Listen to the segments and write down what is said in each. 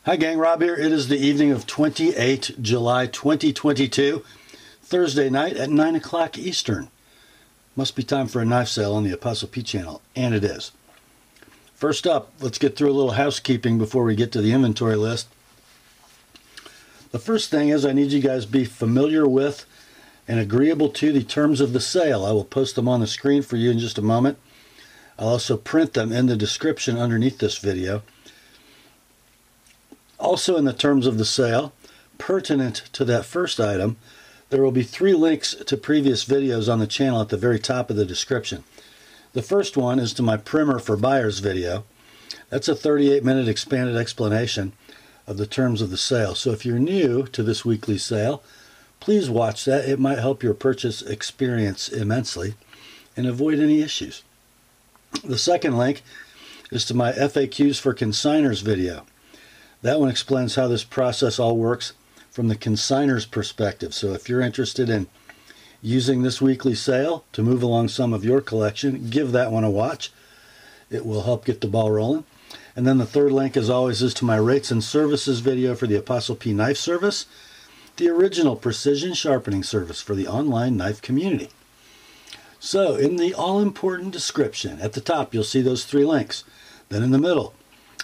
Hi gang, Rob here. It is the evening of 28 July 2022, Thursday night at 9 o'clock Eastern. Must be time for a knife sale on the TheApostleP channel, and it is. First up, let's get through a little housekeeping before we get to the inventory list. The first thing is I need you guys to be familiar with and agreeable to the terms of the sale. I will post them on the screen for you in just a moment. I'll also print them in the description underneath this video. Also in the terms of the sale, pertinent to that first item, there will be 3 links to previous videos on the channel at the very top of the description. The first one is to my primer for buyers video. That's a 38-minute expanded explanation of the terms of the sale. So if you're new to this weekly sale, please watch that. It might help your purchase experience immensely and avoid any issues. The second link is to my FAQs for Consignors video. That one explains how this process all works from the consignor's perspective. So if you're interested in using this weekly sale to move along some of your collection, give that one a watch. It will help get the ball rolling. And then the third link, as always, is to my rates and services video for the TheApostleP Knife Service, the original precision sharpening service for the online knife community. So in the all-important description, at the top you'll see those 3 links. Then in the middle,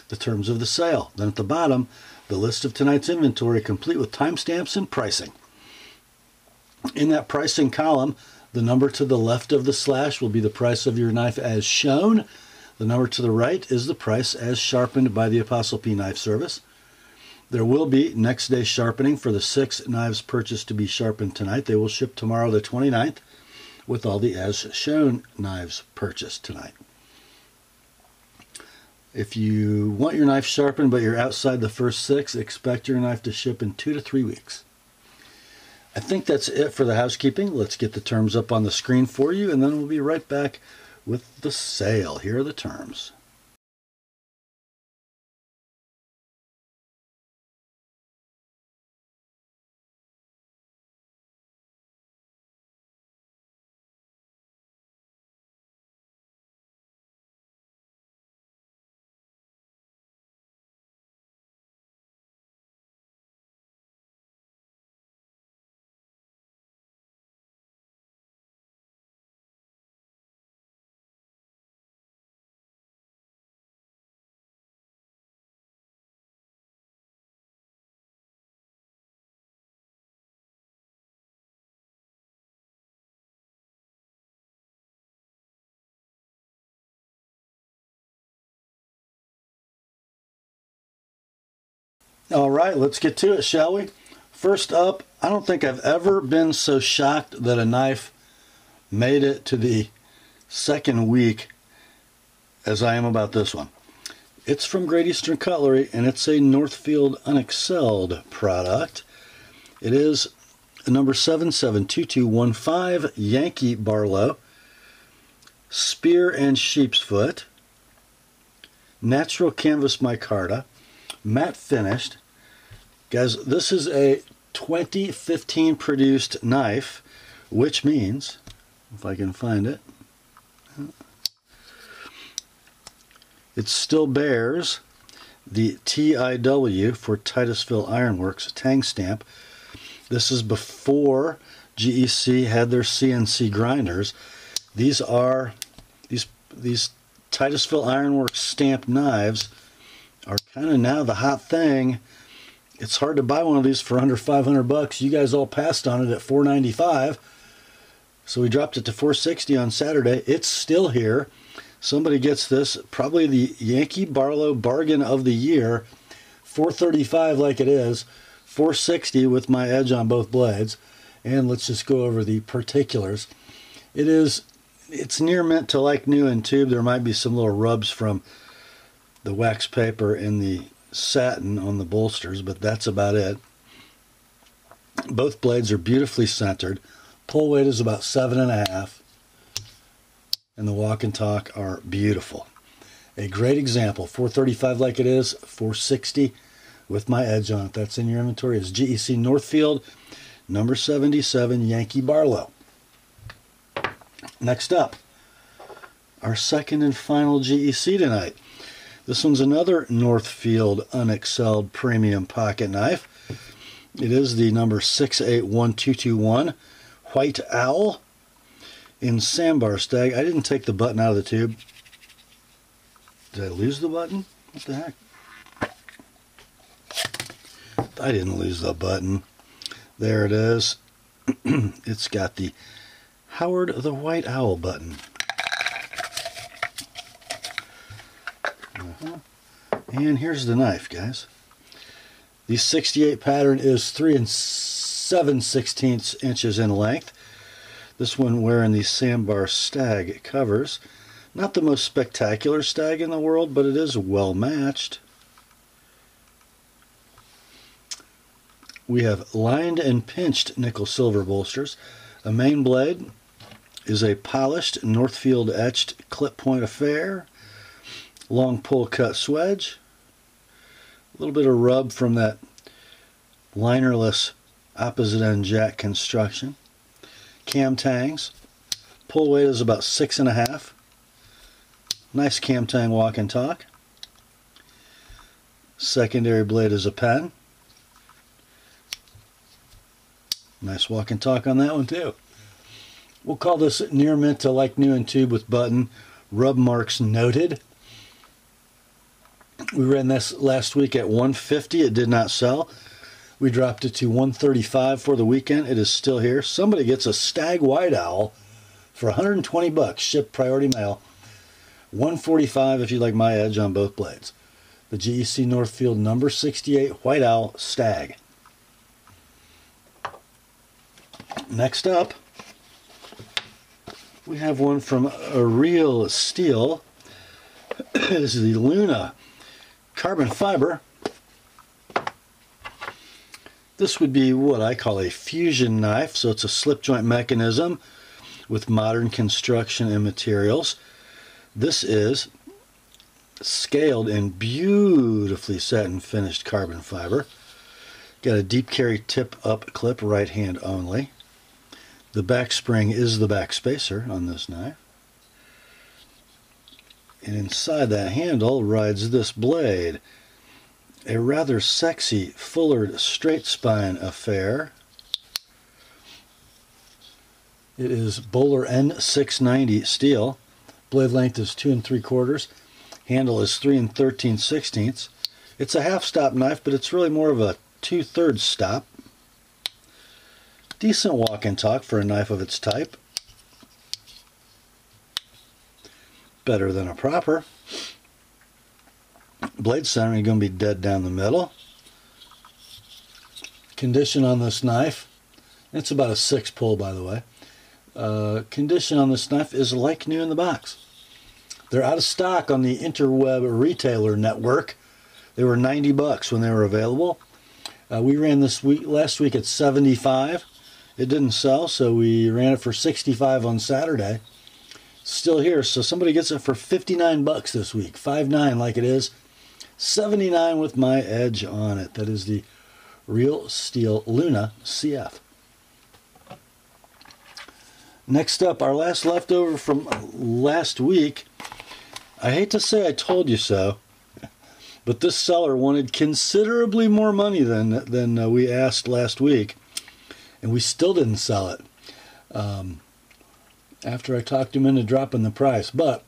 the terms of the sale. Then at the bottom, the list of tonight's inventory complete with timestamps and pricing. In that pricing column, the number to the left of the slash will be the price of your knife as shown. The number to the right is the price as sharpened by the TheApostleP Knife Service. There will be next day sharpening for the 6 knives purchased to be sharpened tonight. They will ship tomorrow the 29th with all the as shown knives purchased tonight. If you want your knife sharpened but you're outside the first 6, expect your knife to ship in 2 to 3 weeks. I think that's it for the housekeeping. Let's get the terms up on the screen for you, and then we'll be right back with the sale. Here are the terms. All right, let's get to it, shall we? First up, I don't think I've ever been so shocked that a knife made it to the second week as I am about this one. It's from Great Eastern Cutlery, and it's a Northfield Unexcelled product. It is number 772215 Yankee Barlow, spear and sheep's foot, natural canvas micarta, matte finished. Guys, this is a 2015 produced knife, which means, if I can find it, it still bears the TIW for Titusville Ironworks tang stamp. This is before GEC had their CNC grinders. These are these Titusville Ironworks stamped knives are kind of now the hot thing. It's hard to buy one of these for under 500 bucks. You guys all passed on it at $495. So we dropped it to $460 on Saturday. It's still here. Somebody gets this, probably the Yankee Barlow bargain of the year. $435 like it is, $460 with my edge on both blades. And let's just go over the particulars. It's near mint to like new in tube. There might be some little rubs from the wax paper and the satin on the bolsters, but that's about it. Both blades are beautifully centered. Pull weight is about 7.5, and the walk and talk are beautiful. A great example, $435 like it is, $460 with my edge on it. That's in your inventory. Is GEC Northfield, number 77 Yankee Barlow. Next up, our second and final GEC tonight. This one's another Northfield unexcelled premium pocket knife. It is the number 681221 White Owl in sandbar stag. I didn't take the button out of the tube. Did I lose the button? What the heck? I didn't lose the button. There it is. It's got the Howard the White Owl button. And here's the knife, guys. The 68 pattern is 3 7/16 inches in length. This one wearing the sandbar stag covers. Not the most spectacular stag in the world, but it is well matched. We have lined and pinched nickel silver bolsters. A main blade is a polished Northfield etched clip point affair. Long pull cut swedge. A little bit of rub from that linerless opposite end jack construction. Cam tangs. Pull weight is about 6.5. Nice cam tang walk and talk. Secondary blade is a pen. Nice walk and talk on that one too. We'll call this near mint to like new in tube with button. Rub marks noted. We ran this last week at $150. It did not sell. We dropped it to $135 for the weekend. It is still here. Somebody gets a Stag White Owl for $120, shipped priority mail. $145 if you like my edge on both blades. The GEC Northfield number 68 White Owl Stag. Next up, we have one from a Real Steel. This is the Luna carbon fiber. This would be what I call a fusion knife, so it's a slip joint mechanism with modern construction and materials. This is scaled in beautifully satin finished carbon fiber. Got a deep carry tip up clip, right hand only. The back spring is the back spacer on this knife. And inside that handle rides this blade. A rather sexy fullered straight spine affair. It is Bowler N690 steel. Blade length is 2 3/4. Handle is 3 13/16. It's a half stop knife, but it's really more of a 2/3 stop. Decent walk and talk for a knife of its type. Better than a proper. Blade centering is going to be dead down the middle. Condition on this knife, it's about a 6 pull by the way. Condition on this knife is like new in the box. They're out of stock on the interweb retailer network. They were $90 when they were available. We ran this last week at $75. It didn't sell, so we ran it for $65 on Saturday. Still here, so somebody gets it for $59 this week. $59 like it is. $79 with my edge on it. That is the Real Steel Luna CF. Next up, our last leftover from last week. I hate to say I told you so, but this seller wanted considerably more money than we asked last week, and we still didn't sell it after I talked him into dropping the price. But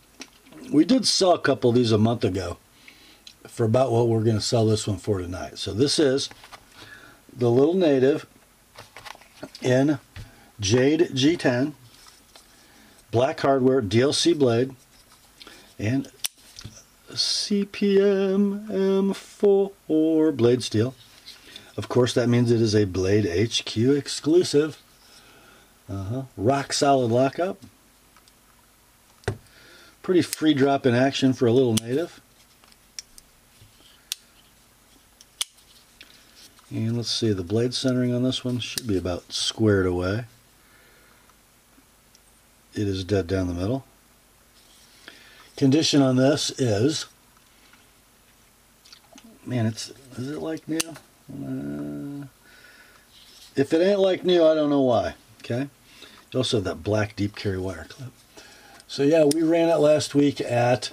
we did sell a couple of these a month ago for about what we're going to sell this one for tonight. So this is the Little Native in Jade G10, black hardware, DLC blade, and CPM M4 blade steel. Of course, that means it is a Blade HQ exclusive. Rock solid lockup. Pretty free drop in action for a Little Native. And let's see, the blade centering on this one should be about squared away. It is dead down the middle. Condition on this is, man, is it like new? If it ain't like new, I don't know why. Okay. You also have that black deep carry wire clip. So yeah, we ran it last week at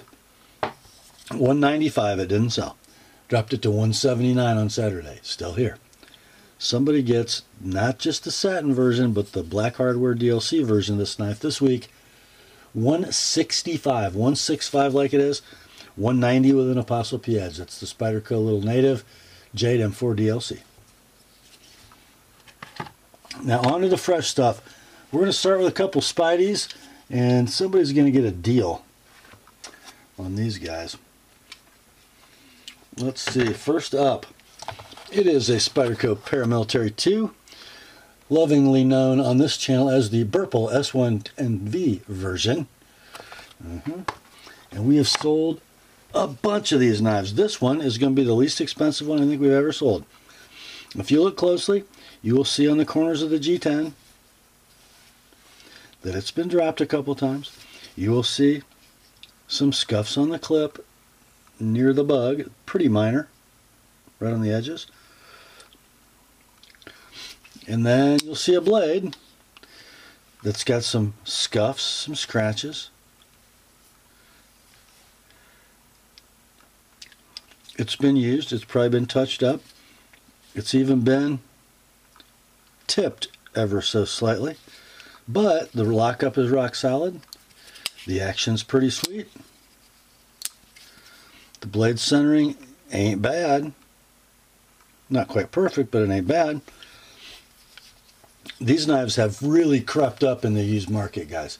$195, it didn't sell. Dropped it to $179 on Saturday. Still here. Somebody gets not just the satin version, but the black hardware DLC version of this knife this week. $165 like it is. $190 with an Apostle P edge. That's the Spyderco Little Native Jade M4 DLC. Now on to the fresh stuff. We're going to start with a couple Spideys, and somebody's going to get a deal on these guys. Let's see. First up, it is a Spyderco Paramilitary 2, lovingly known on this channel as the Burple S1V version. And we have sold a bunch of these knives. This one is going to be the least expensive one I think we've ever sold. If you look closely, you will see on the corners of the G10 that it's been dropped a couple times. You will see some scuffs on the clip near the bug, pretty minor, right on the edges. And then you'll see a blade that's got some scuffs, some scratches. It's been used, it's probably been touched up. It's even been tipped ever so slightly. But the lockup is rock solid. The action's pretty sweet. The blade centering ain't bad. Not quite perfect, but it ain't bad. These knives have really crept up in the used market, guys.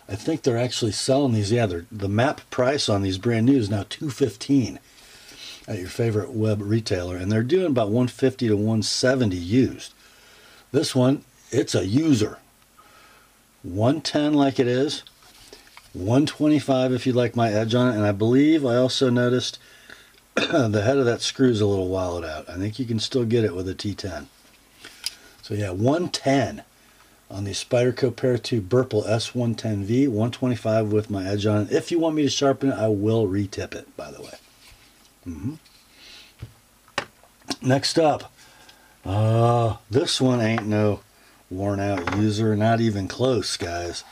I think they're actually selling these. Yeah, the map price on these brand new is now $215 at your favorite web retailer, and they're doing about $150 to $170 used. This one, it's a user. $110 like it is. $125 if you'd like my edge on it, and I believe I also noticed the head of that screw is a little wallowed out. I think you can still get it with a T10. So yeah, $110 on the Spyderco Pair 2 Burple S110V, $125 with my edge on it. If you want me to sharpen it, I will retip it, by the way. Next up, this one ain't no worn out user, not even close, guys.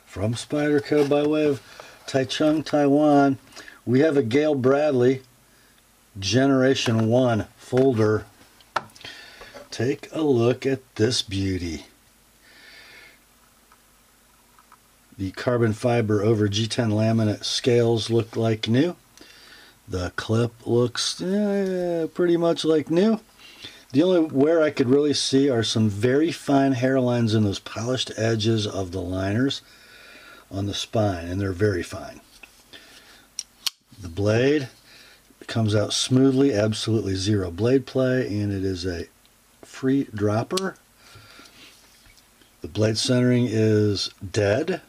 From Spyderco by way of Taichung, Taiwan, we have a Gayle Bradley Generation 1 folder. Take a look at this beauty. The carbon fiber over G10 laminate scales look like new. The clip looks pretty much like new. The only where I could really see are some very fine hairlines in those polished edges of the liners on the spine, and they're very fine. The blade comes out smoothly, absolutely zero blade play, and it is a free dropper. The blade centering is dead.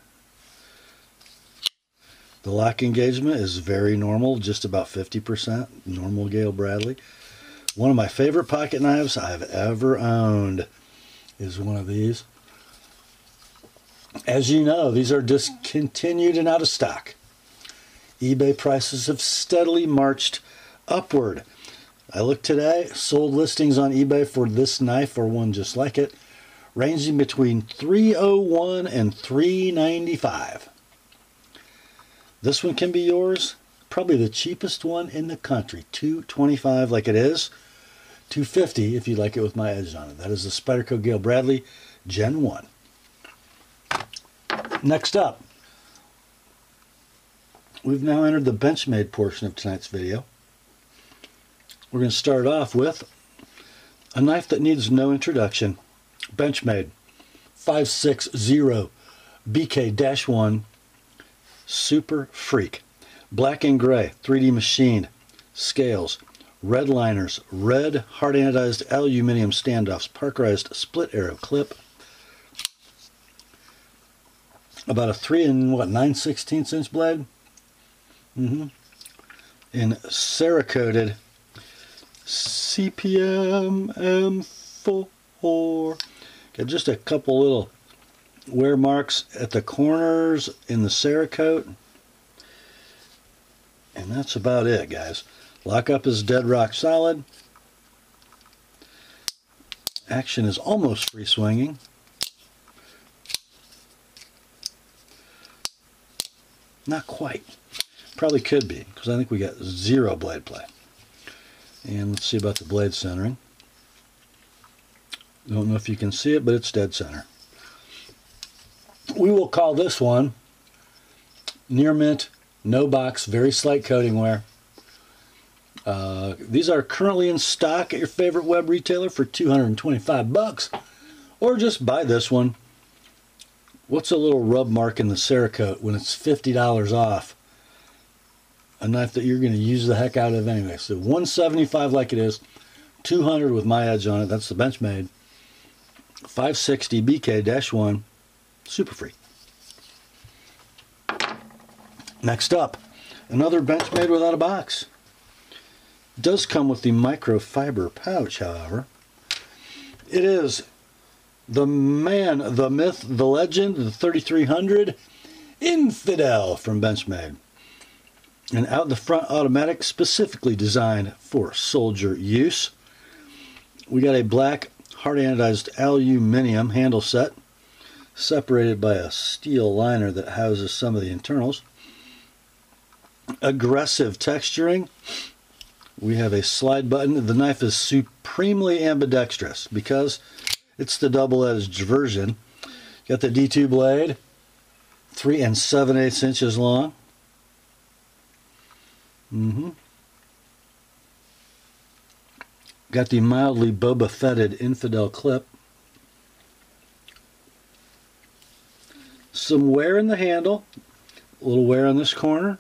The lock engagement is very normal, just about 50%, normal Gayle Bradley. One of my favorite pocket knives I've ever owned is one of these. As you know, these are discontinued and out of stock. eBay prices have steadily marched upward. I looked today, sold listings on eBay for this knife or one just like it, ranging between $301 and $395. This one can be yours. Probably the cheapest one in the country. $225 like it is. $250 if you like it with my edge on it. That is the Spyderco Gayle Bradley Gen 1. Next up, we've now entered the Benchmade portion of tonight's video. We're going to start off with a knife that needs no introduction. Benchmade 560 BK-1 Super Freek. Black and gray, 3D machined, scales, red liners, red hard anodized aluminum standoffs, parkerized split arrow clip. About a 3 9/16 inch blade. In Cerakoted CPM M4. Got just a couple little wear marks at the corners in the Cerakote. And that's about it, guys. Lockup is dead rock solid. Action is almost free swinging. Not quite. Probably could be, because I think we got 0 blade play. And let's see about the blade centering. Don't know if you can see it, but it's dead center. We will call this one near mint, no box, very slight coating wear. These are currently in stock at your favorite web retailer for $225, or just buy this one. What's a little rub mark in the Cerakote when it's $50 off? A knife that you're going to use the heck out of anyway. So $175 like it is, $200 with my edge on it. That's the Benchmade. $560 BK-1 Super Freek. Next up, another Benchmade without a box. It does come with the microfiber pouch, however. It is the man, the myth, the legend, the 3300 Infidel from Benchmade. An out the front automatic specifically designed for soldier use. We got a black hard anodized aluminum handle set separated by a steel liner that houses some of the internals. Aggressive texturing. We have a slide button. The knife is supremely ambidextrous because it's the double-edged version. Got the D2 blade, 3 7/8 inches long. Got the mildly Boba Fetted Infidel clip. Some wear in the handle, a little wear on this corner,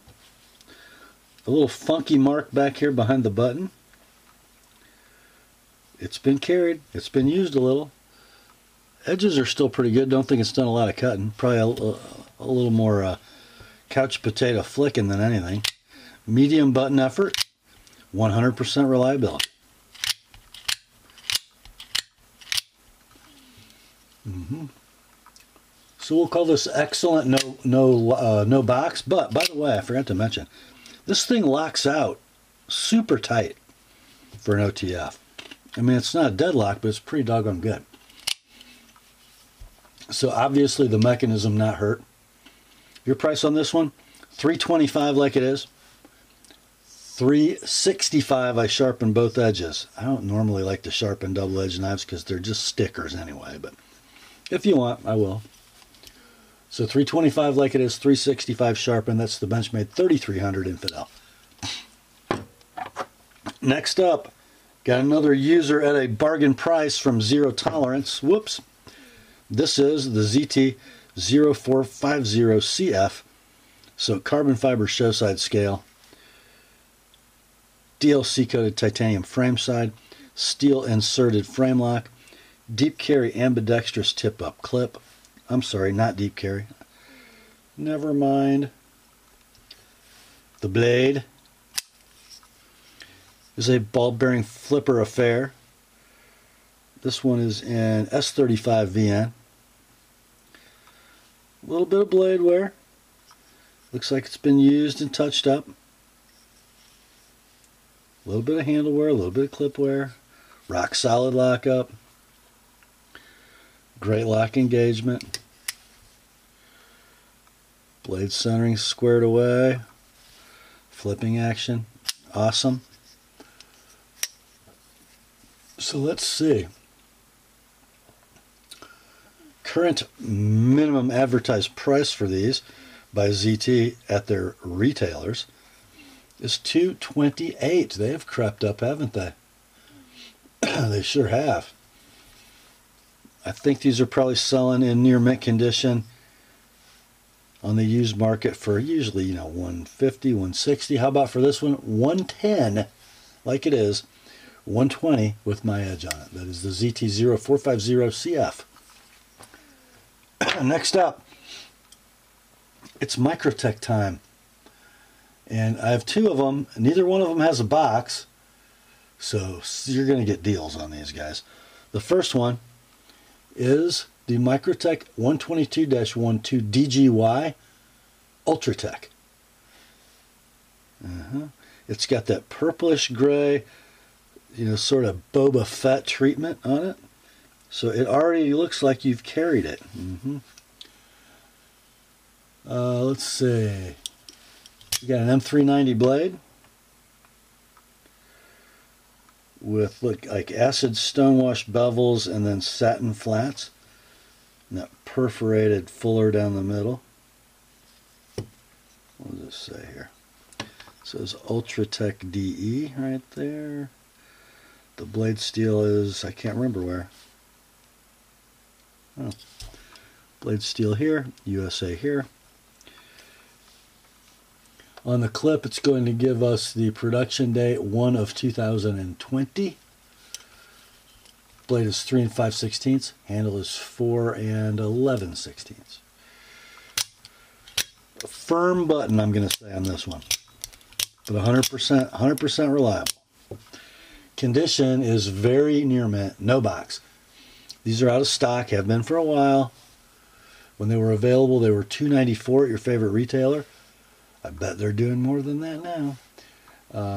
a little funky mark back here behind the button. It's been carried, it's been used a little. Edges are still pretty good, don't think it's done a lot of cutting. Probably a little more couch potato flicking than anything. Medium button effort, 100% reliability. So we'll call this excellent no box. But by the way, I forgot to mention, this thing locks out super tight for an OTF. I mean, it's not a deadlock, but it's pretty doggone good. So obviously the mechanism not hurt. Your price on this one, $325 like it is. $365 I sharpen both edges. I don't normally like to sharpen double-edged knives because they're just stickers anyway, but if you want, I will. So $325 like it is, $365 sharpen. That's the Benchmade 3300 Infidel. Next up, got another user at a bargain price from Zero Tolerance. Whoops. This is the ZT0450CF. So carbon fiber show side scale. DLC coated titanium frame side, steel inserted frame lock, deep carry ambidextrous tip up clip. I'm sorry, not deep carry. Never mind. The blade is a ball bearing flipper affair. This one is in S35 VN. A little bit of blade wear. Looks like it's been used and touched up. A little bit of handle wear, a little bit of clip wear, rock solid lockup, great lock engagement, blade centering squared away, flipping action, awesome. So let's see. Current minimum advertised price for these by ZT at their retailers is $228. They have crept up, haven't they? They sure have. I think these are probably selling in near mint condition on the used market for usually, you know, $150, $160. How about for this one? $110, like it is. $120 with my edge on it. That is the ZT0450CF. Next up, it's Microtech time. And I have two of them. Neither one of them has a box. So you're going to get deals on these guys. The first one is the Microtech 122-12 DGY Ultratech. It's got that purplish gray, you know, sort of Boba Fett treatment on it. So it already looks like you've carried it. Let's see. We got an M390 blade with look like acid stonewash bevels and then satin flats. And that perforated fuller down the middle. What does it say here? It says Ultratech DE right there. The blade steel is, I can't remember where. Oh. Blade steel here, USA here. On the clip, it's going to give us the production date 1 of 2020. Blade is 3 5/16. Handle is 4 11/16. A firm button, I'm going to say on this one, but 100% reliable. Condition is very near mint, no box. These are out of stock, have been for a while. When they were available, they were $2.94 at your favorite retailer. I bet they're doing more than that now.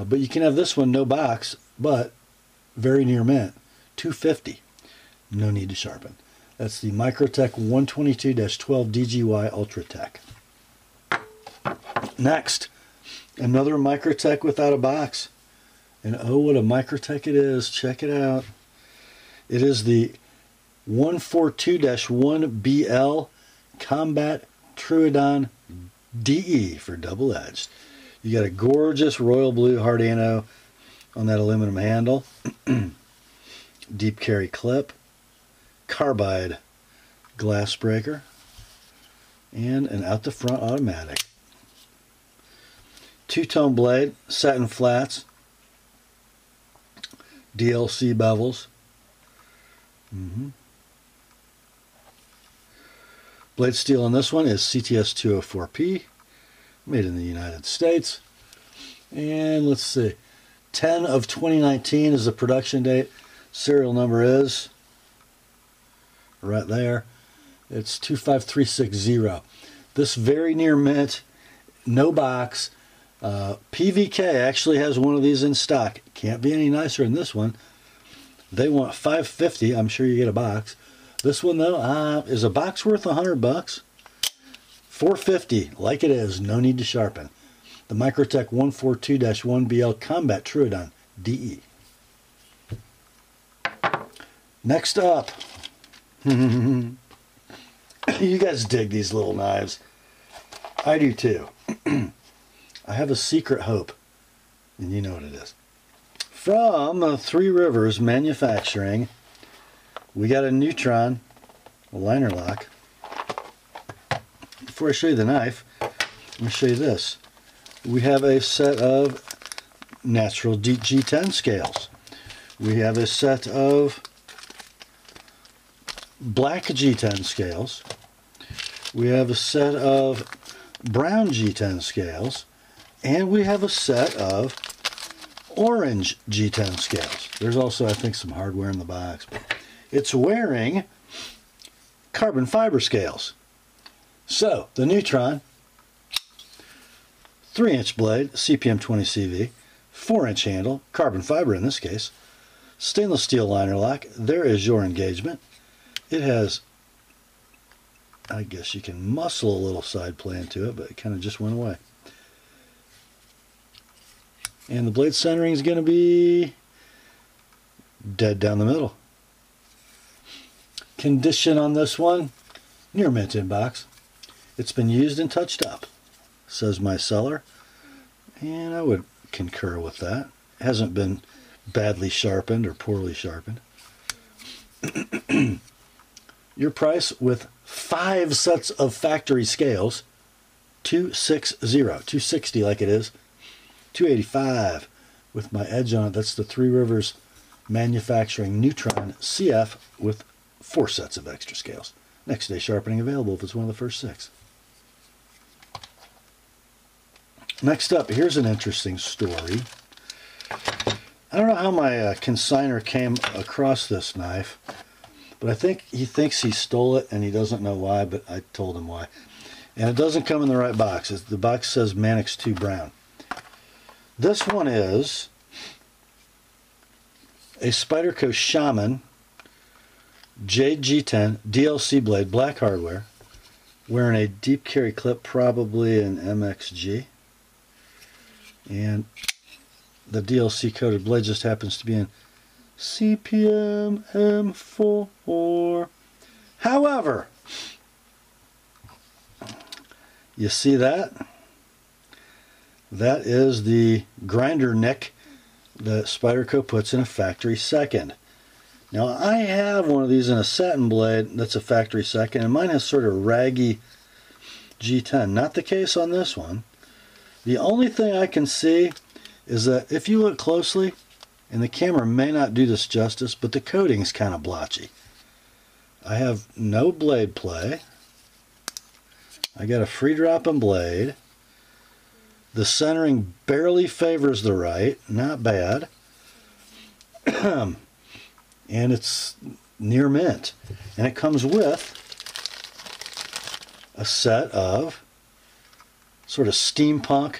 But you can have this one, no box, but very near mint, $2.50. No need to sharpen. That's the Microtech 122-12 DGY Ultratech. Next, another Microtech without a box. And oh, what a Microtech it is. Check it out. It is the 142-1BL Combat Troodon DE for double-edged. You got a gorgeous royal blue hardano on that aluminum handle. Deep carry clip. Carbide glass breaker. And an out the front automatic. Two-tone blade, satin flats. DLC bevels. Blade steel on this one is CTS 204P, made in the United States. And let's see, 10 of 2019 is the production date. Serial number is right there. It's 25360. This very near mint, no box. PVK actually has one of these in stock. Can't be any nicer than this one. They want $5.50. I'm sure you get a box. This one though, is a box worth $100? $4.50, like it is. No need to sharpen. The Microtech 142-1BL Combat Troodon DE. Next up, you guys dig these little knives. I do too. I have a secret hope, and you know what it is. From Three Rivers Manufacturing, we got a Neutron, a liner lock. Before I show you the knife, let me show you this. We have a set of natural G10 scales. We have a set of black G10 scales. We have a set of brown G10 scales. And we have a set of orange G10 scales. There's also, I think, some hardware in the box. It's wearing carbon fiber scales. So, the Neutron, 3-inch blade, CPM 20CV, 4-inch handle, carbon fiber in this case, stainless steel liner lock. There is your engagement. It has, I guess you can muscle a little side play into it, but it kind of just went away. And the blade centering is going to be dead down the middle. Condition on this one, near mint in box. It's been used and touched up, says my seller. And I would concur with that. It hasn't been badly sharpened or poorly sharpened. Your price with 5 sets of factory scales, $260 like it is. $285 with my edge on it. That's the Three Rivers Manufacturing Neutron CF with 4 sets of extra scales. Next day sharpening available if it's one of the first 6. Next up, here's an interesting story. I don't know how my consignor came across this knife, but I think he thinks he stole it and he doesn't know why, but I told him why. And it doesn't come in the right box. The box says Mannix 2 Brown. This one is a Spyderco Shaman Jade G10 DLC blade, black hardware, wearing a deep carry clip, probably an MXG. And the DLC coated blade just happens to be in CPM M4. However, you see that? That is the grinder nick that Spyderco puts in a factory second. Now I have one of these in a satin blade that's a factory second, and mine has sort of raggy G10. Not the case on this one. The only thing I can see is that if you look closely, and the camera may not do this justice, but the coating is kind of blotchy. I have no blade play. I got a free dropping blade. The centering barely favors the right, not bad. And it's near mint. And it comes with a set of sort of steampunk,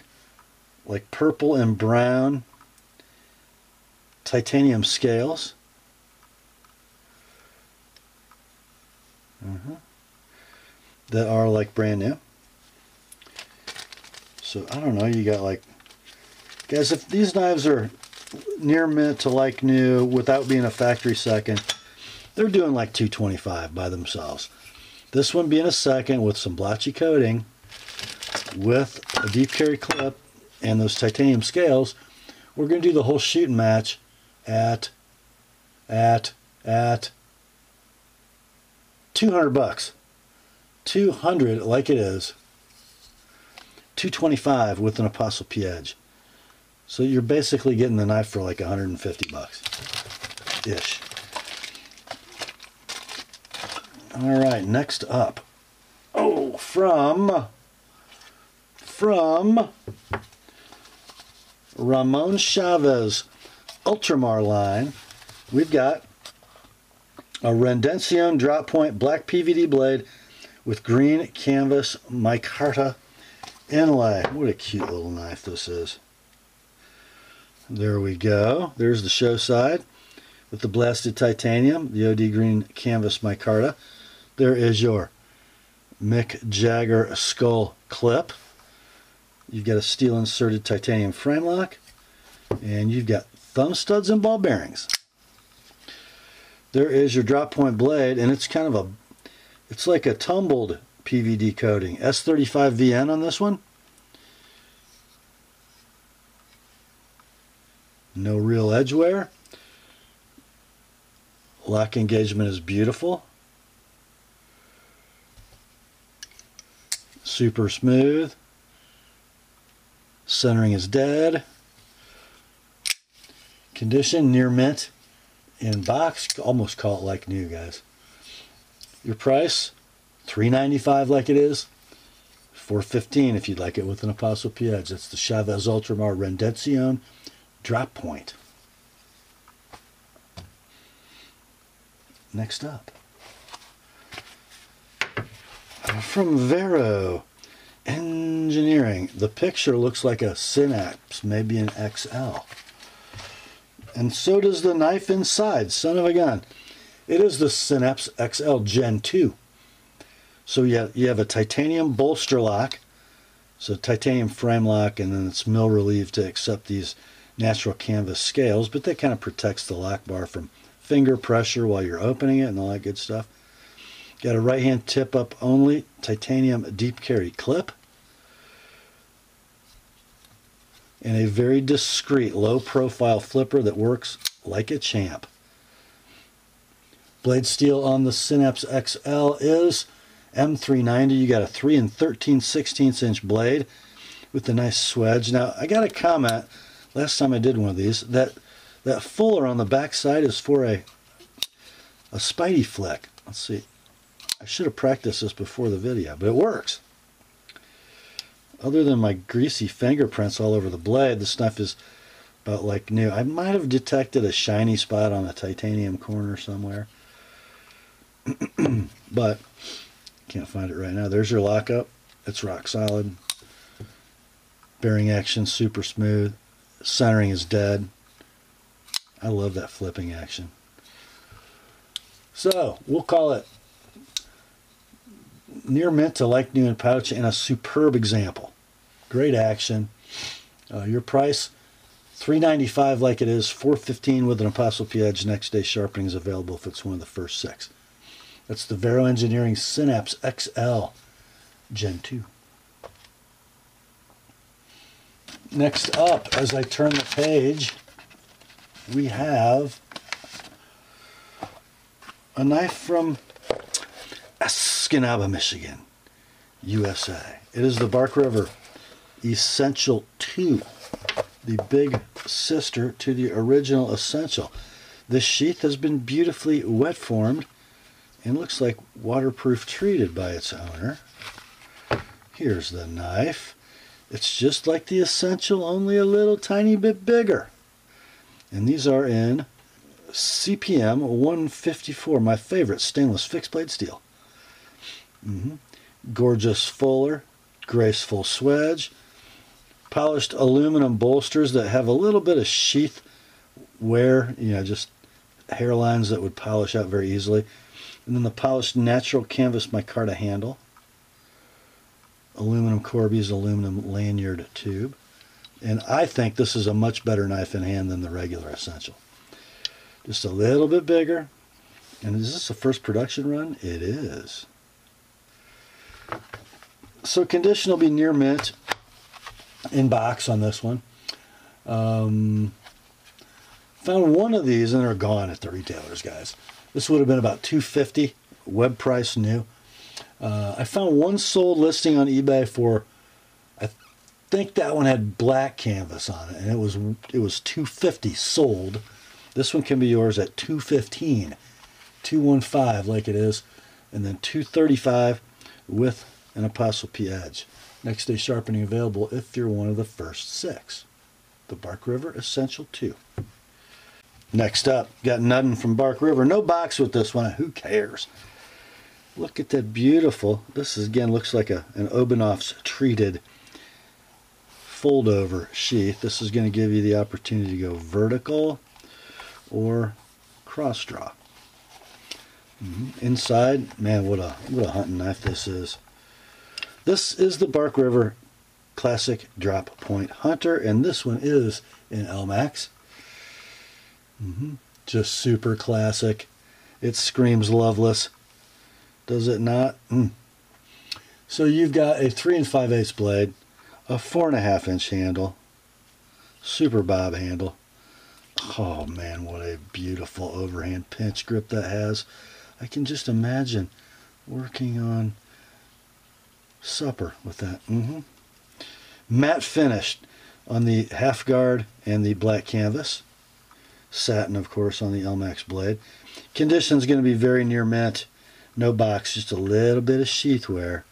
like purple and brown titanium scales. That are like brand new. So I don't know, you got like, guys, if these knives are near mint to like new without being a factory second, they're doing like $225 by themselves. This one being a second with some blotchy coating, with a deep carry clip and those titanium scales, we're going to do the whole shooting match at $200. 200 like it is. $225 with an TheApostleP edge. So you're basically getting the knife for like $150 ish. All right, next up. Oh, from Ramon Chaves Ultramar line, we've got a Rendencion drop point black PVD blade with green canvas micarta inlay. What a cute little knife this is. There we go. There's the show side with the blasted titanium, the OD green canvas micarta. There is your Mick Jagger skull clip. You've got a steel inserted titanium frame lock, and you've got thumb studs and ball bearings. There is your drop point blade, and it's kind of it's like a tumbled PVD coating. S35 VN on this one. No real edge wear. Lock engagement is beautiful. Super smooth. Centering is dead. Condition near mint. In box, almost call it like new, guys. Your price, $395 like it is, $415 if you'd like it with an TheApostleP edge. That's the Chaves Ultramar Rendencion drop point. Next up, from Vero Engineering, the picture looks like a Synapse, maybe an XL. And so does the knife inside, son of a gun. It is the Synapse XL Gen 2. So you have a titanium bolster lock, so titanium frame lock, and then it's mill relieved to accept these natural canvas scales, but that kind of protects the lock bar from finger pressure while you're opening it and all that good stuff. Got a right hand tip up only titanium deep carry clip, and a very discreet low profile flipper that works like a champ. Blade steel on the Synapse XL is M390. You got a 3 13/16 inch blade with a nice swedge. Now I got a comment last time I did one of these that fuller on the back side is for a Spidey flick. Let's see. I should have practiced this before the video, but it works. Other than my greasy fingerprints all over the blade, this knife is about like new. I might have detected a shiny spot on a titanium corner somewhere, but can't find it right now. There's your lockup. It's rock solid. Bearing action super smooth. Centering is dead. I love that flipping action. So we'll call it near mint to like new in pouch, and a superb example. Great action. Your price, $3.95 like it is, $4.15 with an ApostleP Edge. Next day sharpening is available if it's one of the first 6. That's the Vero Engineering Synapse XL Gen 2. Next up, as I turn the page, we have a knife from Escanaba, Michigan, USA. It is the Bark River Essential 2, the big sister to the original Essential. This sheath has been beautifully wet formed and looks like waterproof treated by its owner. Here's the knife. It's just like the Essential, only a little tiny bit bigger. And these are in CPM 154, my favorite stainless fixed blade steel. Gorgeous fuller, graceful swedge, polished aluminum bolsters that have a little bit of sheath wear, just hairlines that would polish out very easily. And then the polished natural canvas micarta handle, aluminum Corby's aluminum lanyard tube. And I think this is a much better knife in hand than the regular Essential. Just a little bit bigger. And is this the first production run? It is. So condition will be near mint in box on this one. Found one of these and they're gone at the retailers, guys. This would have been about $250, web price new. I found one sold listing on eBay for, I think that one had black canvas on it, and it was $250 sold. This one can be yours at $215, $215 like it is, and then $235 with an ApostleP Edge. Next day sharpening available if you're one of the first 6. The Bark River Essential 2. Next up, got nothing from Bark River. No box with this one. Who cares? Look at that beautiful. This is, again, looks like an Obenauf's treated fold over sheath. This is going to give you the opportunity to go vertical or cross draw. Inside, man, what a hunting knife this is. This is the Bark River Classic Drop Point Hunter, and this one is in Elmax. Just super classic. It screams loveless. Does it not? So you've got a 3 5/8 blade, a 4.5 inch handle, super bob handle. Oh man, what a beautiful overhand pinch grip that has. I can just imagine working on supper with that. Matte finished on the half guard and the black canvas. Satin, of course, on the Elmax blade. Condition is going to be very near mint. No box, just a little bit of sheath wear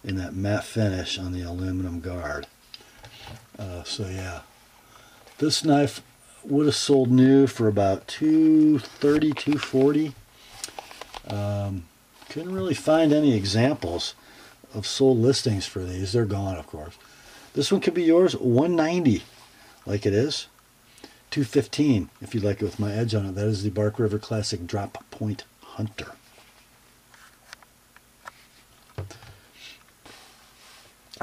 in that matte finish on the aluminum guard. So yeah, this knife would have sold new for about $230, $240. Couldn't really find any examples of sold listings for these. They're gone, of course. This one could be yours, $190 like it is. $215 if you'd like it with my edge on it. That is the Bark River Classic Drop Point Hunter.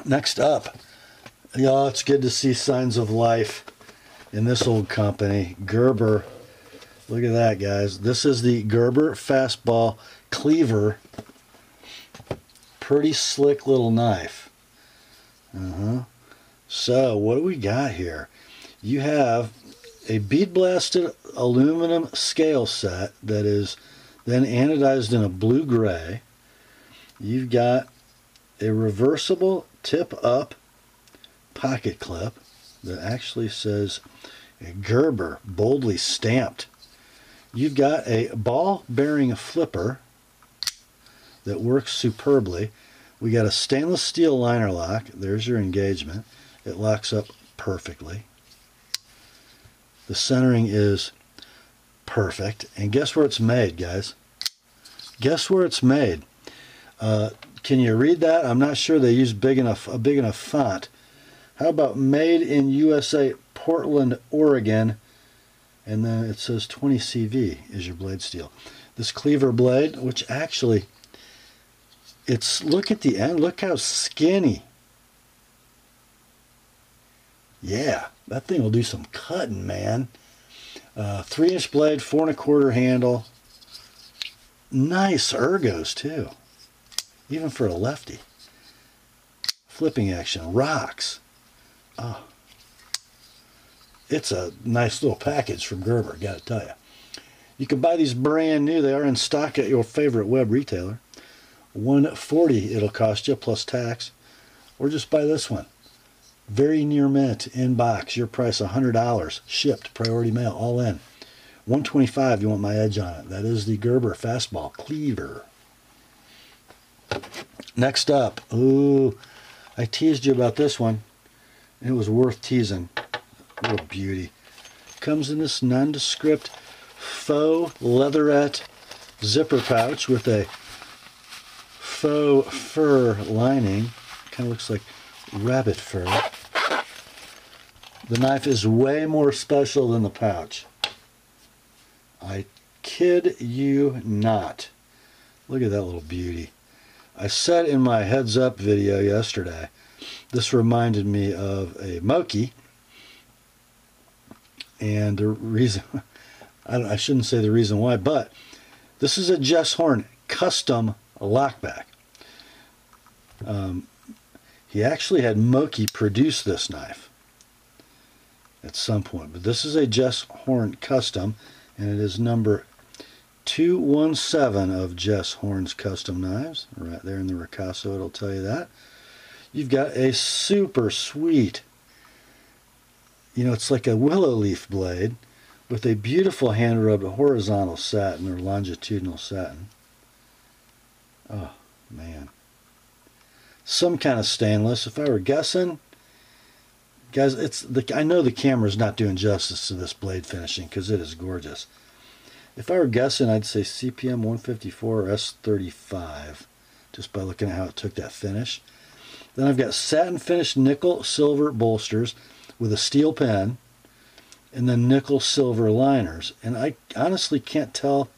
Next up, y'all, it's good to see signs of life in this old company. Gerber. Look at that, guys. This is the Gerber Fastball Cleaver. Pretty slick little knife. So, what do we got here? You have a bead blasted aluminum scale set that is then anodized in a blue-gray. You've got a reversible tip-up pocket clip that actually says Gerber, boldly stamped. You've got a ball-bearing flipper that works superbly. We got a stainless steel liner lock. There's your engagement. It locks up perfectly. The centering is perfect. And guess where it's made, guys? Guess where it's made? Can you read that? I'm not sure they use a big enough font. How about made in USA, Portland, Oregon, and then it says 20 CV is your blade steel. This cleaver blade, which actually, look at the end, look how skinny. Yeah, that thing will do some cutting, man. 3-inch blade, 4 1/4 handle. Nice ergos too, even for a lefty. Flipping action, rocks. Oh, it's a nice little package from Gerber, gotta tell you. You can buy these brand new. They are in stock at your favorite web retailer. $140 it'll cost you plus tax, or just buy this one. Very near mint in box. Your price $100, shipped, priority mail, all in. $125. You want my edge on it. That is the Gerber fastball cleaver. Next up, ooh, I teased you about this one. It was worth teasing. What a beauty. Comes in this nondescript faux leatherette zipper pouch with a faux fur lining. Kind of looks like rabbit fur. The knife is way more special than the pouch. I kid you not. Look at that little beauty. I said in my heads up video yesterday, this reminded me of a Moki. And the reason, I shouldn't say the reason why, but this is a Jess Horn custom lockback. He actually had Moki produce this knife at some point, but this is a Jess Horn custom, and it is number 217 of Jess Horn's custom knives. Right there in the Ricasso, it'll tell you that. You've got a super sweet, you know, it's like a willow leaf blade with a beautiful hand-rubbed horizontal satin or longitudinal satin. Oh, man. Some kind of stainless. If I were guessing, guys, I know the camera's not doing justice to this blade finishing because it is gorgeous. If I were guessing, I'd say CPM 154 or S35, just by looking at how it took that finish. Then I've got satin finished nickel silver bolsters with a steel pen, and then nickel silver liners. And I honestly can't tell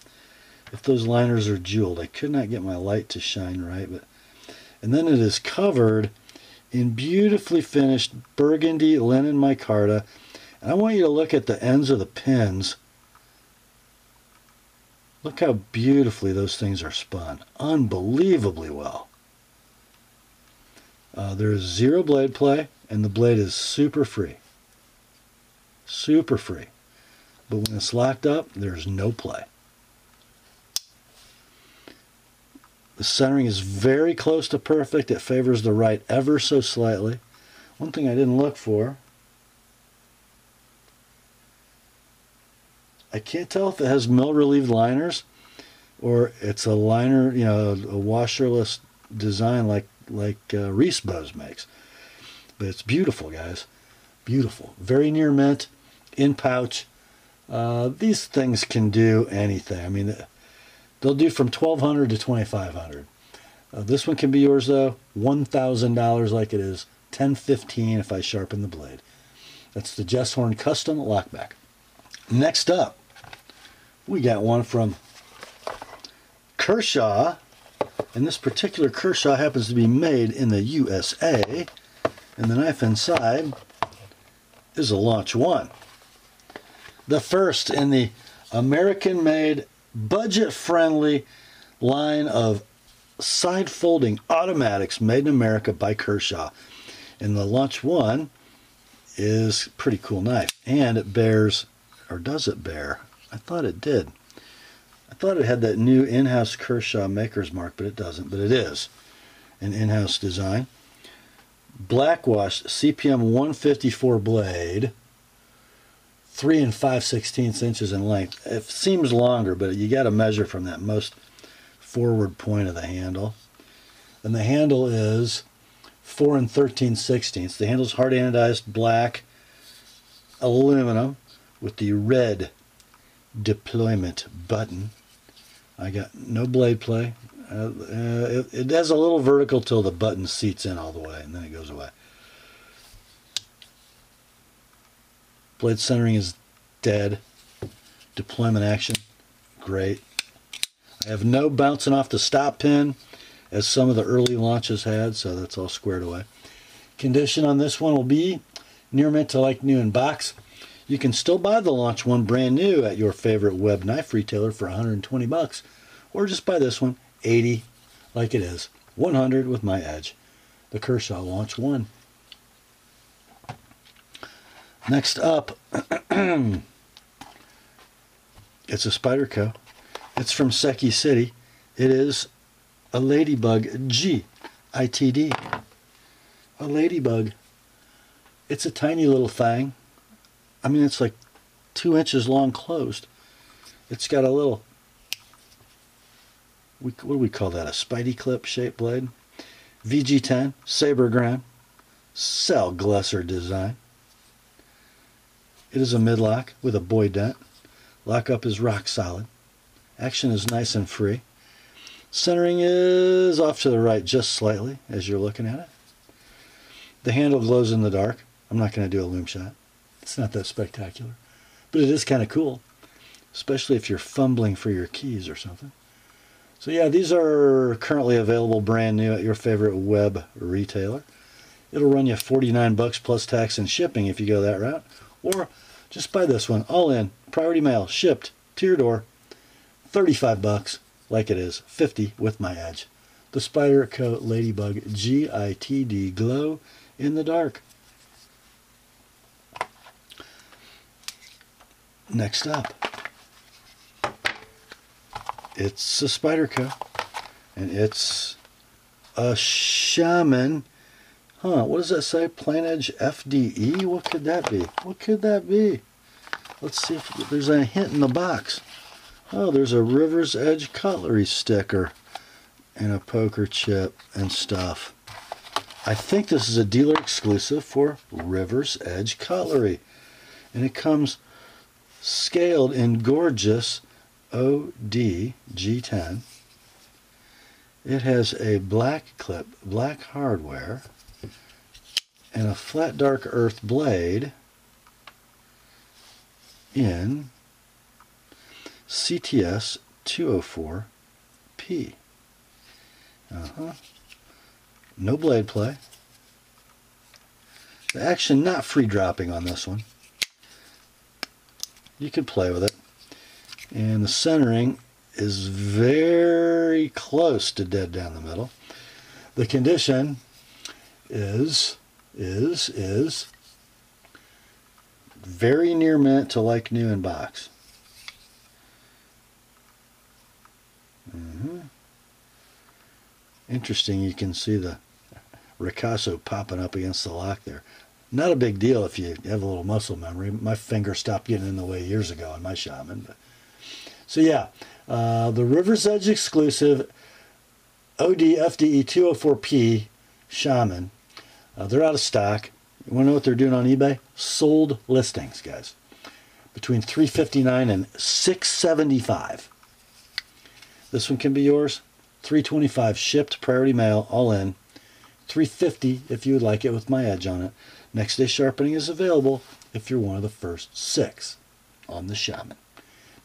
if those liners are jeweled. I could not get my light to shine right, and then it is covered in beautifully finished burgundy linen micarta. And I want you to look at the ends of the pins. Look how beautifully those things are spun. Unbelievably well. There is zero blade play, and the blade is super free. Super free. But when it's locked up, there's no play. The centering is very close to perfect. It favors the right ever so slightly. One thing I didn't look for, I can't tell if it has mill-relieved liners or it's a liner, you know, a washerless design like Reese Bose makes. But it's beautiful, guys. Beautiful. Very near mint, in pouch. These things can do anything. I mean, they'll do from $1,200 to $2,500. This one can be yours, though. $1,000 like it is. $10,15 if I sharpen the blade. That's the Jess Horn Custom Lockback. Next up, we got one from Kershaw. And this particular Kershaw happens to be made in the USA. And the knife inside is a Launch 1. The first in the American-made, budget-friendly line of side-folding automatics made in America by Kershaw. And the Launch 1 is a pretty cool knife. And it bears, or does it bear? I thought it did. I thought it had that new in-house Kershaw maker's mark, but it doesn't. But it is an in-house design. Blackwashed CPM 154 blade, 3 5/16 inches in length. It seems longer, but you got to measure from that most forward point of the handle. And the handle is 4 13/16. The handle's hard anodized black aluminum with the red deployment button. I got no blade play. It has a little vertical till the button seats in all the way, and then it goes away. Blade centering is dead. Deployment action, great. I have no bouncing off the stop pin, as some of the early launches had, so that's all squared away. Condition on this one will be near mint to like new in box. You can still buy the launch one brand new at your favorite web knife retailer for 120 bucks, or just buy this one 80 like it is, 100 with my edge. The Kershaw Launch 1. Next up, it's a Spyderco. It's from Seki City. It is a Ladybug G ITD. A Ladybug. It's a tiny little thing. I mean, it's like 2 inches long closed. It's got a little, what do we call that, a Spidey clip shaped blade. VG10, saber grind, cell glesser design. It is a midlock with a boy dent. Lockup is rock solid. Action is nice and free. Centering is off to the right just slightly as you're looking at it. The handle glows in the dark. I'm not going to do a loom shot. It's not that spectacular. But it is kind of cool, especially if you're fumbling for your keys or something. So yeah, these are currently available brand new at your favorite web retailer. It'll run you 49 bucks plus tax and shipping if you go that route. Or just buy this one, all in, priority mail, shipped to your door, 35 bucks, like it is, 50 with my edge. The Spyderco Ladybug GITD Glow in the Dark. Next up, it's a Spyderco, and it's a Shaman. What does that say? Plain Edge FDE? What could that be? What could that be? Let's see if there's a hint in the box. Oh, there's a River's Edge cutlery sticker and a poker chip and stuff. I think this is a dealer exclusive for River's Edge cutlery. And it comes scaled in gorgeous OD G10. It has a black clip, black hardware, and a flat dark earth blade in CTS 204P. No blade play. The action not free dropping on this one. You can play with it. And the centering is very close to dead down the middle. The condition is very near mint to like new in box. Interesting, you can see the ricasso popping up against the lock there. Not a big deal if you have a little muscle memory. My finger stopped getting in the way years ago on my Shaman. But. So yeah, the River's Edge exclusive OD FDE 204P Shaman. They're out of stock. You want to know what they're doing on eBay? Sold listings, guys. Between $359 and $675. This one can be yours. $325 shipped, priority mail, all in. $350 if you would like it with my edge on it. Next day sharpening is available if you're one of the first 6 on the Shaman.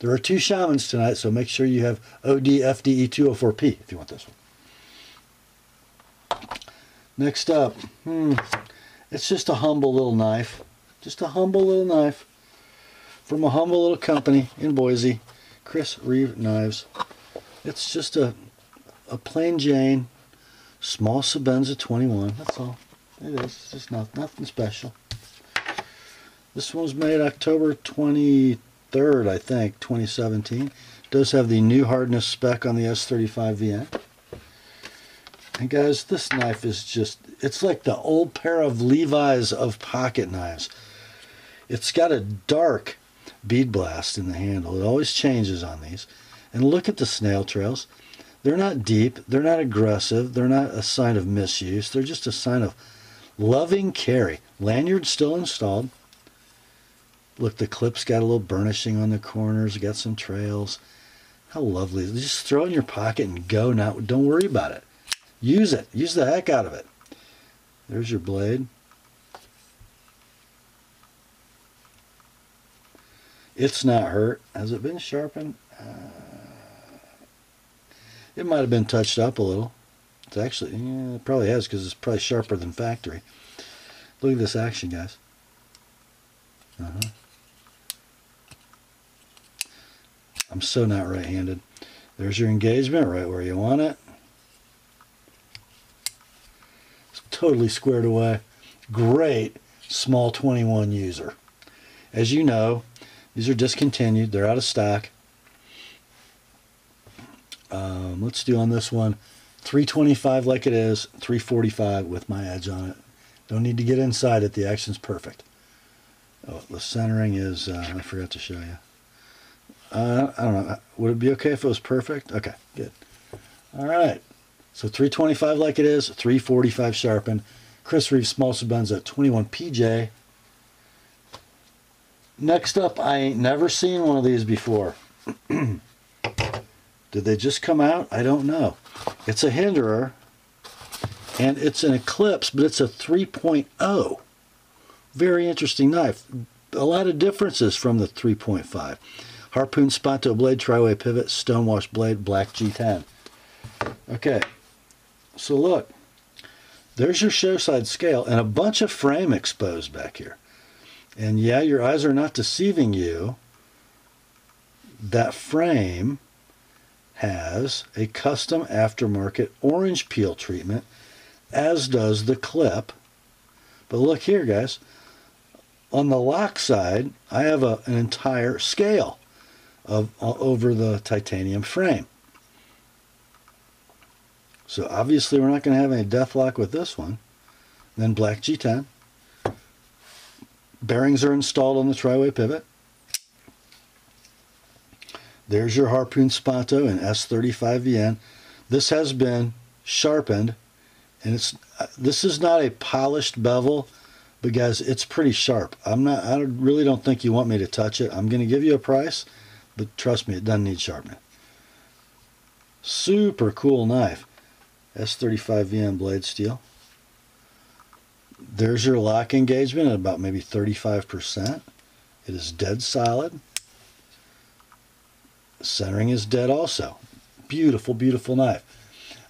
There are 2 Shamans tonight, so make sure you have OD FDE 204P if you want this one. Next up, it's just a humble little knife. Just a humble little knife from a humble little company in Boise, Chris Reeve Knives. It's just a plain Jane, small Sabenza 21. That's all. It is. It's just nothing special. This one was made October 23rd, I think, 2017. It does have the new hardness spec on the S35VN. And guys, this knife is just, it's like the old pair of Levi's of pocket knives. It's got a dark bead blast in the handle. It always changes on these. And look at the snail trails. They're not deep. They're not aggressive. They're not a sign of misuse. They're just a sign of loving carry. Lanyard still installed. Look, the clip's got a little burnishing on the corners. Got some trails. How lovely. Just throw it in your pocket and go now. Don't worry about it. Use it. Use the heck out of it. There's your blade. It's not hurt. Has it been sharpened? It might have been touched up a little. It's actually, yeah, it probably has because it's probably sharper than factory. Look at this action, guys. I'm so not right-handed. There's your engagement right where you want it. It's totally squared away. Great small 21 user. As you know, these are discontinued. They're out of stock. Let's do on this one 325 like it is, 345 with my edge on it. Don't need to get inside it. The action's perfect. Oh, the centering is, I forgot to show you. I don't know. Would it be okay if it was perfect? Okay, good. All right. So 325 like it is, 345 sharpened. Chris Reeves small buns at 21 PJ. Next up, I ain't never seen one of these before. Did they just come out? I don't know. It's a hinderer, and it's an Eclipse, but it's a 3.0. Very interesting knife. A lot of differences from the 3.5. Harpoon Sponto blade, tri-way pivot, stonewash blade, black G10. Okay, so look. There's your show side scale and a bunch of frame exposed back here. And yeah, your eyes are not deceiving you. That frame has a custom aftermarket orange peel treatment, as does the clip. But look here, guys. On the lock side, I have an entire scale over the titanium frame. So obviously we're not going to have any death lock with this one. Then black G10. Bearings are installed on the tri-way pivot. There's your Harpoon Sponto in S35VN. This has been sharpened, and this is not a polished bevel, but guys, it's pretty sharp. I really don't think you want me to touch it. I'm going to give you a price, but trust me, it doesn't need sharpening. Super cool knife. S35VN blade steel. There's your lock engagement at about maybe 35%. It is dead solid. Centering is dead also. Beautiful, beautiful knife.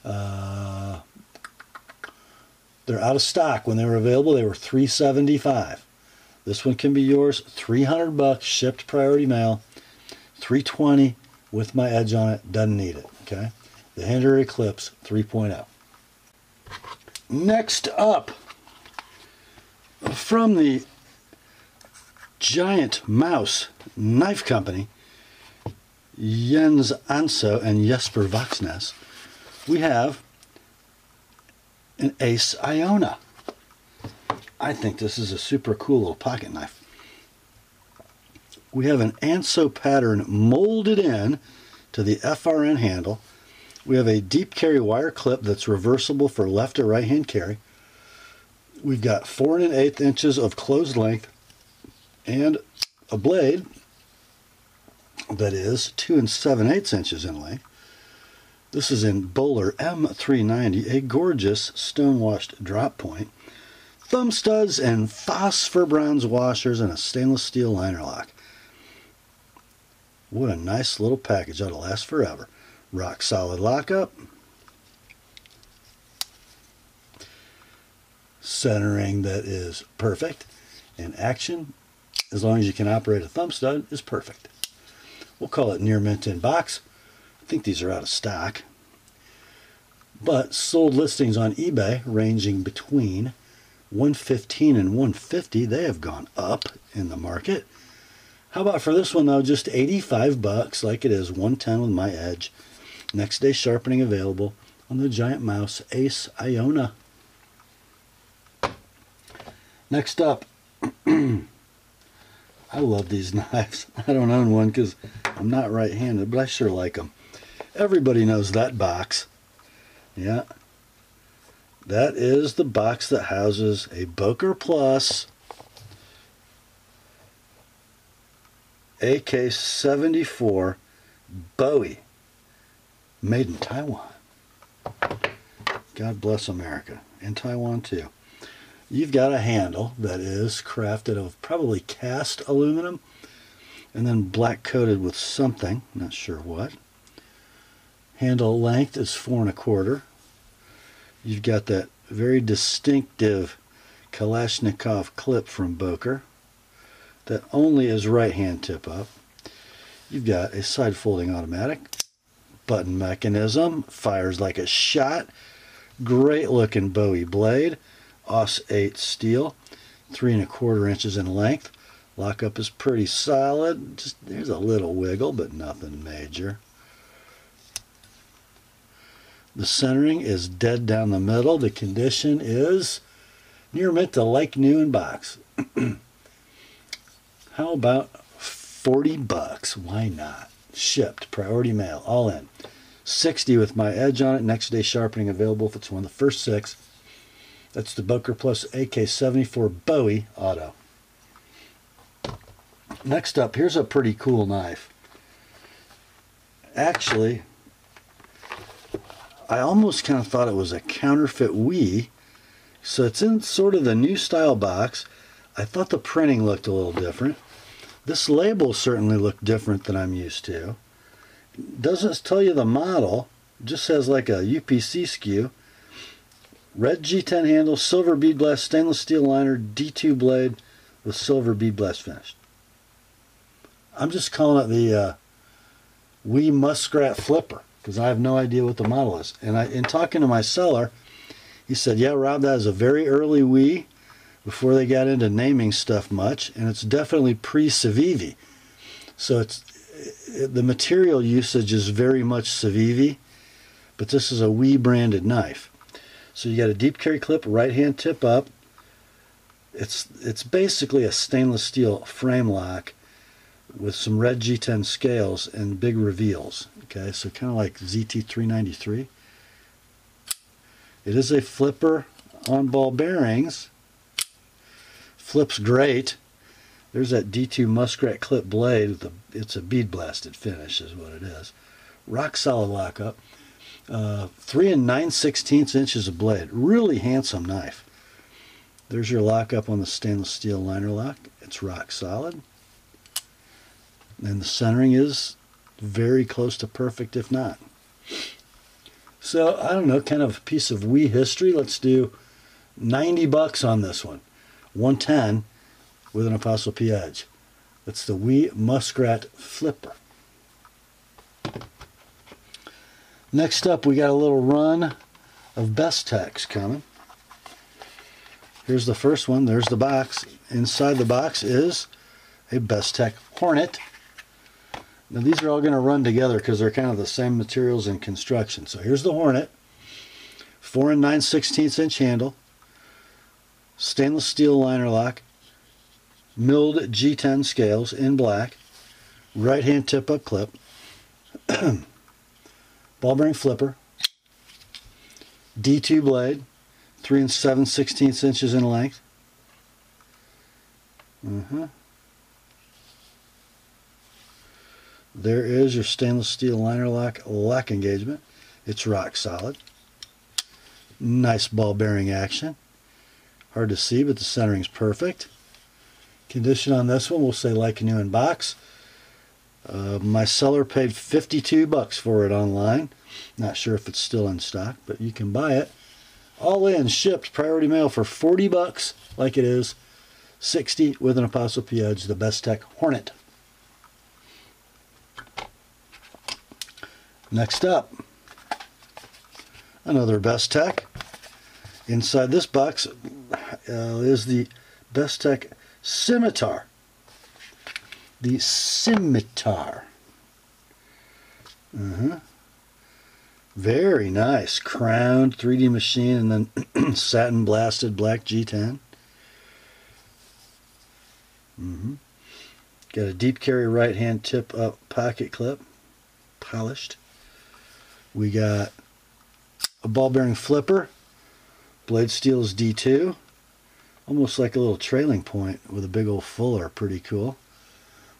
They're out of stock. When they were available, they were $375. This one can be yours. $300 shipped priority mail. $320 with my edge on it. Doesn't need it. Okay. The Hinderer Eclipse 3.0. Next up, from the Giant Mouse Knife Company, Jens Anso and Jesper Vaxness, we have an Ace Iona. I think this is a super cool little pocket knife. We have an Anso pattern molded in to the FRN handle. We have a deep carry wire clip that's reversible for left or right hand carry. We've got 4 1/8 inches of closed length and a blade that is 2 7/8 inches in length. This is in Bowler M390, a gorgeous stone-washed drop point, thumb studs and phosphor bronze washers, and a stainless steel liner lock. What a nice little package. That'll last forever. Rock solid lockup. Centering that is perfect. And action, as long as you can operate a thumb stud, is perfect. We'll call it near mint in box. I think these are out of stock. But sold listings on eBay ranging between $115 and $150. They have gone up in the market. How about for this one though, just $85 like it is, $110 with my edge. Next day sharpening available on the Giant Mouse Ace Iona. Next up, I love these knives. I don't own one because I'm not right-handed, but I sure like them. Everybody knows that box. Yeah. That is the box that houses a Boker Plus AK-74 Bowie, made in Taiwan. God bless America, and Taiwan too. You've got a handle that is crafted of probably cast aluminum and then black coated with something, not sure what. Handle length is 4 1/4. You've got that very distinctive Kalashnikov clip from Boker. that only is right hand tip up. You've got a side folding automatic, button mechanism, fires like a shot, great looking Bowie blade, Aus 8 steel, 3 1/4 inches in length. Lockup is pretty solid. Just there's a little wiggle, but nothing major. The centering is dead down the middle. The condition is near mint to like new in box. How about 40 bucks? Why not? Shipped, priority mail, all in. 60 with my edge on it. Next day sharpening available if it's one of the first 6. That's the Boker Plus AK-74 Bowie Auto. Next up, here's a pretty cool knife. Actually, I almost kind of thought it was a counterfeit Wii. So it's in sort of the new style box. I thought the printing looked a little different. This label certainly looked different than I'm used to. Doesn't tell you the model, just says like a UPC SKU. Red G10 handle, silver bead blast, stainless steel liner, D2 blade with silver bead blast finish. I'm just calling it the Wii Muskrat Flipper because I have no idea what the model is. And in talking to my seller, he said, yeah, Rob, that is a very early Wii before they got into naming stuff much, and it's definitely pre-Civivi. So the material usage is very much Civivi, but this is a Wii branded knife. So you got a deep carry clip, right hand tip up. It's basically a stainless steel frame lock with some red G10 scales and big reveals. Okay, so kind of like ZT393. It is a flipper on ball bearings. Flips great. There's that D2 Muskrat clip blade. It's a bead blasted finish is what it is. Rock solid lockup. 3 9/16 inches of blade. Really handsome knife. There's your lockup on the stainless steel liner lock. It's rock solid. And the centering is very close to perfect, if not. So, I don't know, kind of a piece of Wii history. Let's do 90 bucks on this one. 110 with an Apostle P edge. That's the Wii Muskrat Flipper. Next up, we got a little run of Best Techs coming. Here's the first one. There's the box. Inside the box is a Best Tech Hornet. Now these are all going to run together because they're kind of the same materials and construction. So here's the Hornet. 4 9/16 inch handle. Stainless steel liner lock. Milled G10 scales in black. Right hand tip up clip. Ball bearing flipper. D2 blade. 3 7/16 inches in length. There is your stainless steel liner lock engagement. It's rock solid. Nice ball bearing action. Hard to see, but the centering's perfect. Condition on this one, we'll say like new in box. My seller paid 52 bucks for it online. Not sure if it's still in stock, but you can buy it. All in, shipped, priority mail for 40 bucks, like it is. 60 with an Apostle P edge, the Best Tech Hornet. Next up, another Best Tech. Inside this box is the Best Tech Scimitar. The Scimitar. Very nice. Crowned 3D machine and then satin blasted black G10. Got a deep carry right hand tip up pocket clip. Polished. We got a ball bearing flipper. Blade steel is D2. Almost like a little trailing point with a big old fuller. Pretty cool.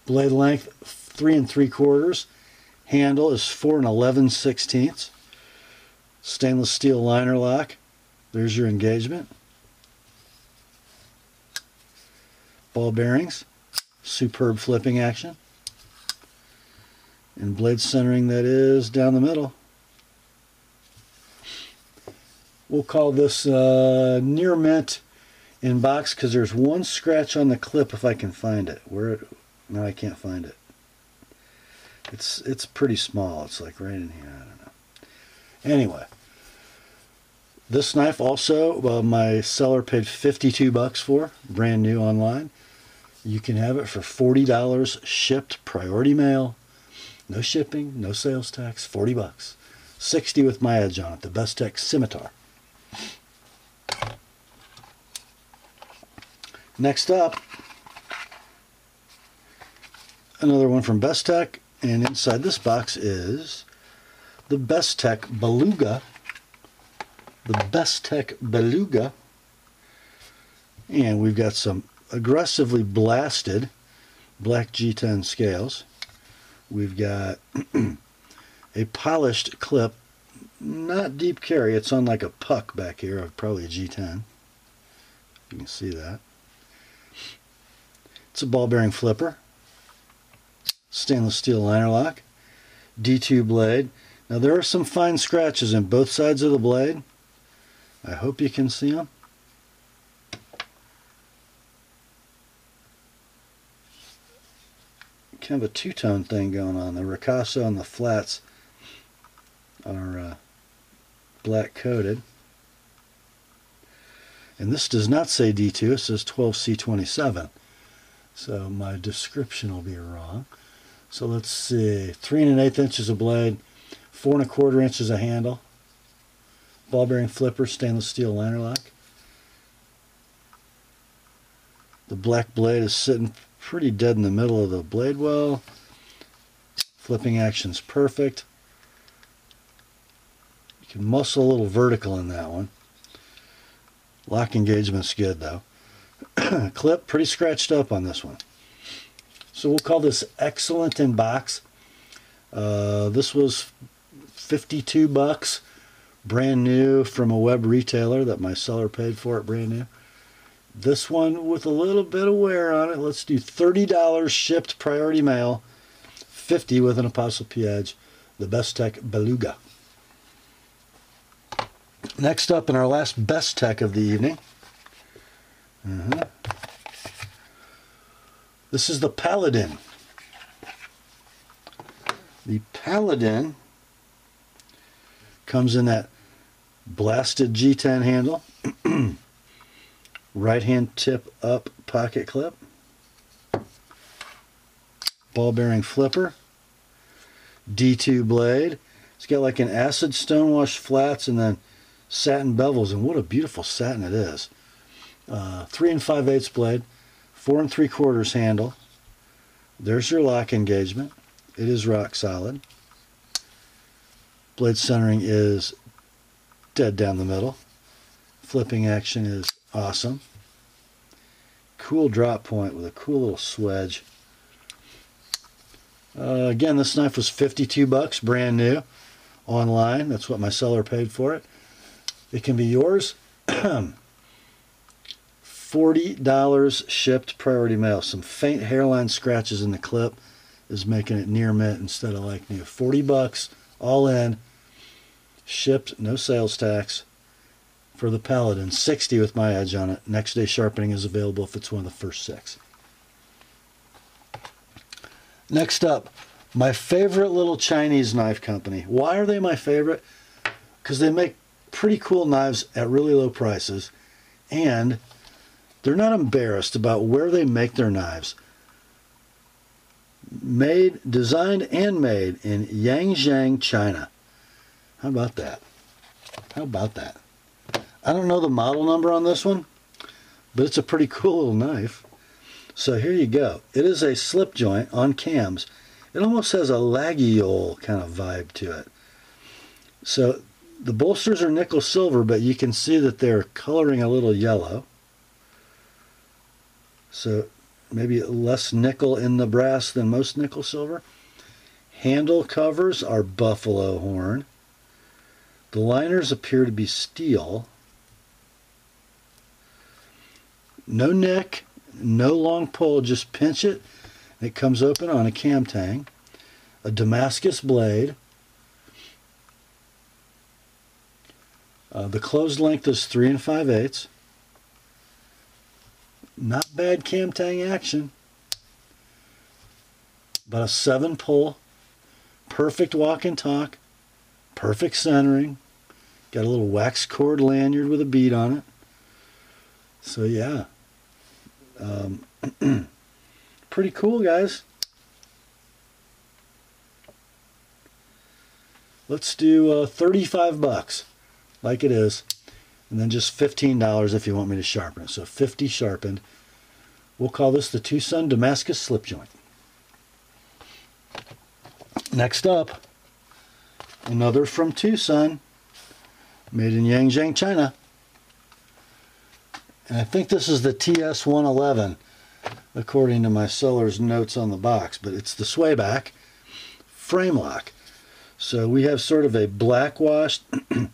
Blade length 3 3/4. Handle is 4 11/16. Stainless steel liner lock. There's your engagement. Ball bearings. Superb flipping action. And blade centering that is down the middle. We'll call this near mint in box because there's one scratch on the clip if I can find it. No, I can't find it. It's pretty small. It's like right in here. I don't know. Anyway, this knife also, my seller paid $52 for, brand new online. You can have it for $40 shipped, priority mail, no shipping, no sales tax, $40. $60 with my edge on it, the Bestech Scimitar. Next up, another one from Bestech, and inside this box is the Bestech Beluga. The Bestech Beluga. And we've got some aggressively blasted black G10 scales. We've got a polished clip, not deep carry, it's on like a puck back here of probably a G10. You can see that. It's a ball bearing flipper, stainless steel liner lock, D2 blade. Now there are some fine scratches in both sides of the blade. I hope you can see them. Kind of a two-tone thing going on. The ricasso and the flats are black coated. And this does not say D2, it says 12C27. So my description will be wrong. So let's see, 3 1/8 inches of blade, 4 1/4 inches of handle, ball bearing flipper, stainless steel liner lock. The black blade is sitting pretty dead in the middle of the blade well. Flipping action's perfect. You can muscle a little vertical in that one. Lock engagement's good though. Clip pretty scratched up on this one. So we'll call this excellent in box. This was $52, brand new from a web retailer that my seller paid for it brand new. This one with a little bit of wear on it. Let's do $30 shipped priority mail, $50 with an TheApostleP edge, the Bestech Beluga. Next up in our last Bestech of the evening, this is the Paladin. The Paladin comes in that blasted G10 handle, right hand tip up pocket clip, ball bearing flipper, D2 blade. It's got like an acid stonewash flats and then satin bevels, and what a beautiful satin it is. 3 5/8 blade, 4 3/4 handle. There's your lock engagement. It is rock solid. Blade centering is dead down the middle. Flipping action is awesome. Cool drop point with a cool little swedge. Again, this knife was $52, brand new, online. That's what my seller paid for it. It can be yours. $40 shipped priority mail. Some faint hairline scratches in the clip is making it near mint instead of like new. $40 all in, shipped, no sales tax for the Paladin. $60 with my edge on it. Next day sharpening is available if it's one of the first 6. Next up, my favorite little Chinese knife company. Why are they my favorite? Because they make pretty cool knives at really low prices, and they're not embarrassed about where they make their knives. Designed and made in Yangjiang, China. How about that? How about that? I don't know the model number on this one, but it's a pretty cool little knife. So here you go. It is a slip joint on cams. It almost has a Laguiole kind of vibe to it. So the bolsters are nickel silver, but you can see that they're coloring a little yellow. So maybe less nickel in the brass than most nickel silver. Handle covers are buffalo horn. The liners appear to be steel. No neck, no long pull, just pinch it. It comes open on a cam tang. A Damascus blade. The closed length is 3 5/8. Not bad cam tang action. About a 7 pull. Perfect walk and talk. Perfect centering. Got a little wax cord lanyard with a bead on it. So yeah. Pretty cool, guys. Let's do 35 bucks, like it is, and then just $15 if you want me to sharpen it. So 50 sharpened. We'll call this the Tucson Damascus slip joint. Next up, another from Tucson, made in Yangjiang, China. And I think this is the TS111, according to my seller's notes on the box, but it's the swayback frame lock. So we have sort of a black washed, kind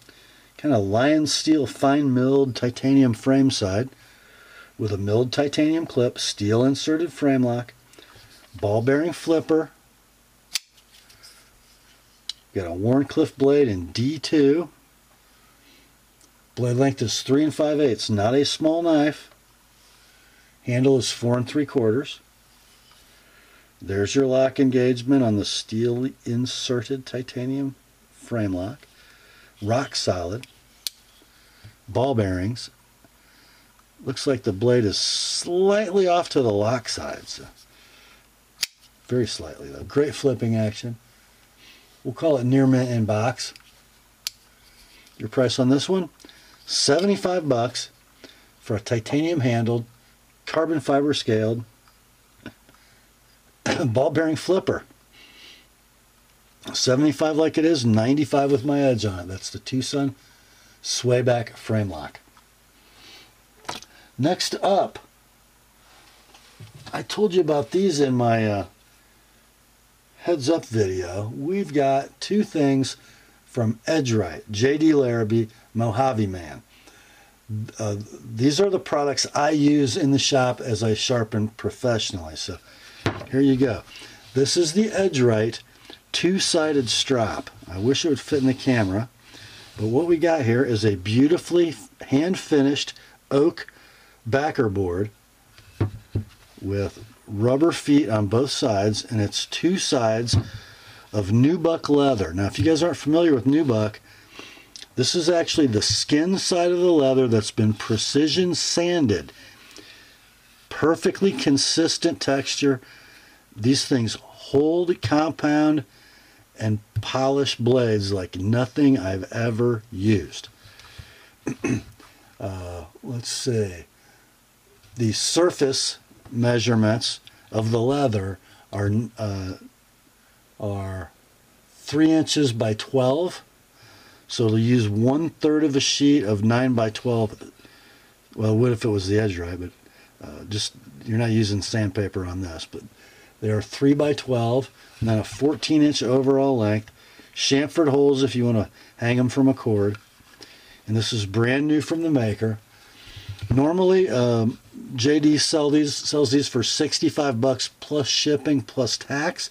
of lion steel fine milled titanium frame side with a milled titanium clip, steel inserted frame lock, ball bearing flipper. Got a Warncliffe blade in D2. Blade length is 3 5/8, not a small knife. Handle is 4 3/4. There's your lock engagement on the steel inserted titanium frame lock. Rock solid. Ball bearings. Looks like the blade is slightly off to the lock side. So very slightly though. Great flipping action. We'll call it near mint in box. Your price on this one? 75 bucks for a titanium handled, carbon fiber scaled, ball bearing flipper. 75 like it is, 95 with my edge on it. That's the Tucson swayback frame lock. Next up, I told you about these in my heads up video. We've got two things from Edgerite, J.D. Larrabee, Mojave Man. These are the products I use in the shop as I sharpen professionally. So here you go. This is the Edgerite two-sided strap. I wish it would fit in the camera, but what we got here is a beautifully hand-finished oak backer board with rubber feet on both sides, and it's two sides of nubuck leather. Now, if you guys aren't familiar with nubuck, this is actually the skin side of the leather that's been precision sanded. Perfectly consistent texture. These things hold, compound, and polish blades like nothing I've ever used. Let's see. The surface measurements of the leather are 3 inches by 12. So it'll use 1/3 of a sheet of 9 by 12. Well, what if it was the Edgerite? But just you're not using sandpaper on this. But they are 3 by 12, and then a 14-inch overall length. Chamfered holes if you want to hang them from a cord. And this is brand new from the maker. Normally, JD sells these for 65 bucks plus shipping plus tax.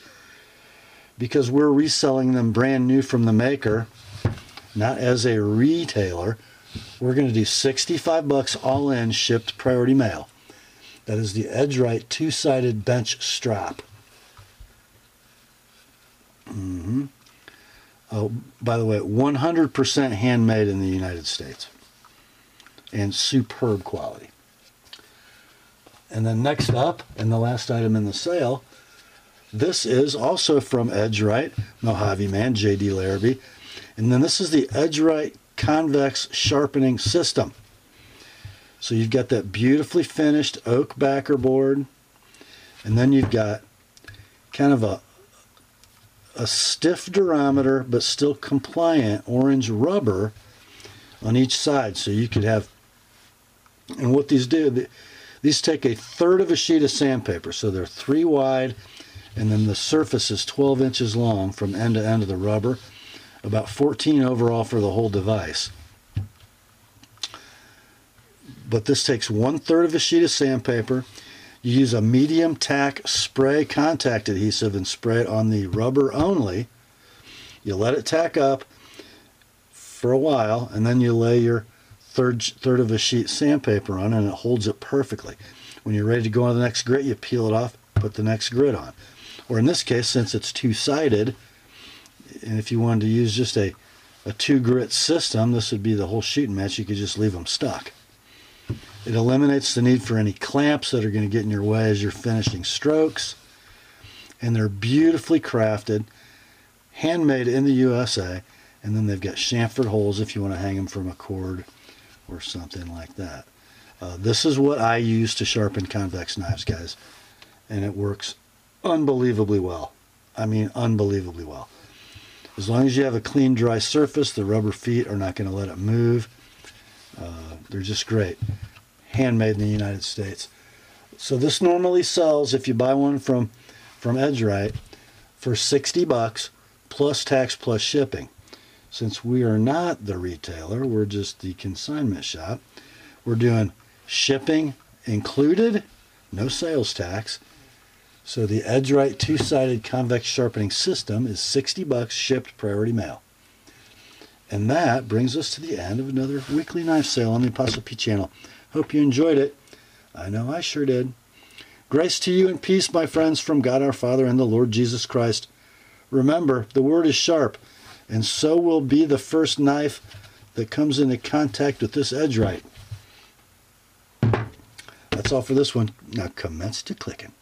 Because we're reselling them brand new from the maker, not as a retailer, we're going to do 65 bucks all in, shipped priority mail. That is the Edgerite two-sided bench strap. Oh, by the way, 100% handmade in the United States. And superb quality. And then next up, and the last item in the sale, this is also from Edgerite, Mojave Man, J.D. Larrabee. And then this is the Edgerite Convex Sharpening System. So you've got that beautifully finished oak backer board. And then you've got kind of a stiff durometer, but still compliant orange rubber on each side. So you could have, and what these do, these take 1/3 of a sheet of sandpaper. So they're 3 wide. And then the surface is 12 inches long from end to end of the rubber, about 14 overall for the whole device. But this takes 1/3 of a sheet of sandpaper. You use a medium tack spray contact adhesive and spray it on the rubber only. You let it tack up for a while, and then you lay your third of a sheet sandpaper on, and it holds it perfectly. When you're ready to go on to the next grit, you peel it off, put the next grit on. Or in this case, since it's two-sided, and if you wanted to use just a 2-grit system, this would be the whole shooting match. You could just leave them stuck. It eliminates the need for any clamps that are going to get in your way as you're finishing strokes. And they're beautifully crafted, handmade in the USA, and then they've got chamfered holes if you want to hang them from a cord or something like that. This is what I use to sharpen convex knives, guys, and it works unbelievably well. I mean, unbelievably well. As long as you have a clean, dry surface, the rubber feet are not going to let it move. They're just great. Handmade in the United States. So this normally sells, if you buy one from Edgerite, for $60 plus tax plus shipping. Since we are not the retailer, we're just the consignment shop, we're doing shipping included, no sales tax. So the Edgerite two-sided convex sharpening system is $60 shipped priority mail. And that brings us to the end of another weekly knife sale on the Apostle P channel. Hope you enjoyed it. I know I sure did. Grace to you and peace, my friends, from God our Father and the Lord Jesus Christ. Remember, the word is sharp, and so will be the first knife that comes into contact with this Edgerite. That's all for this one. Now commence to clicking.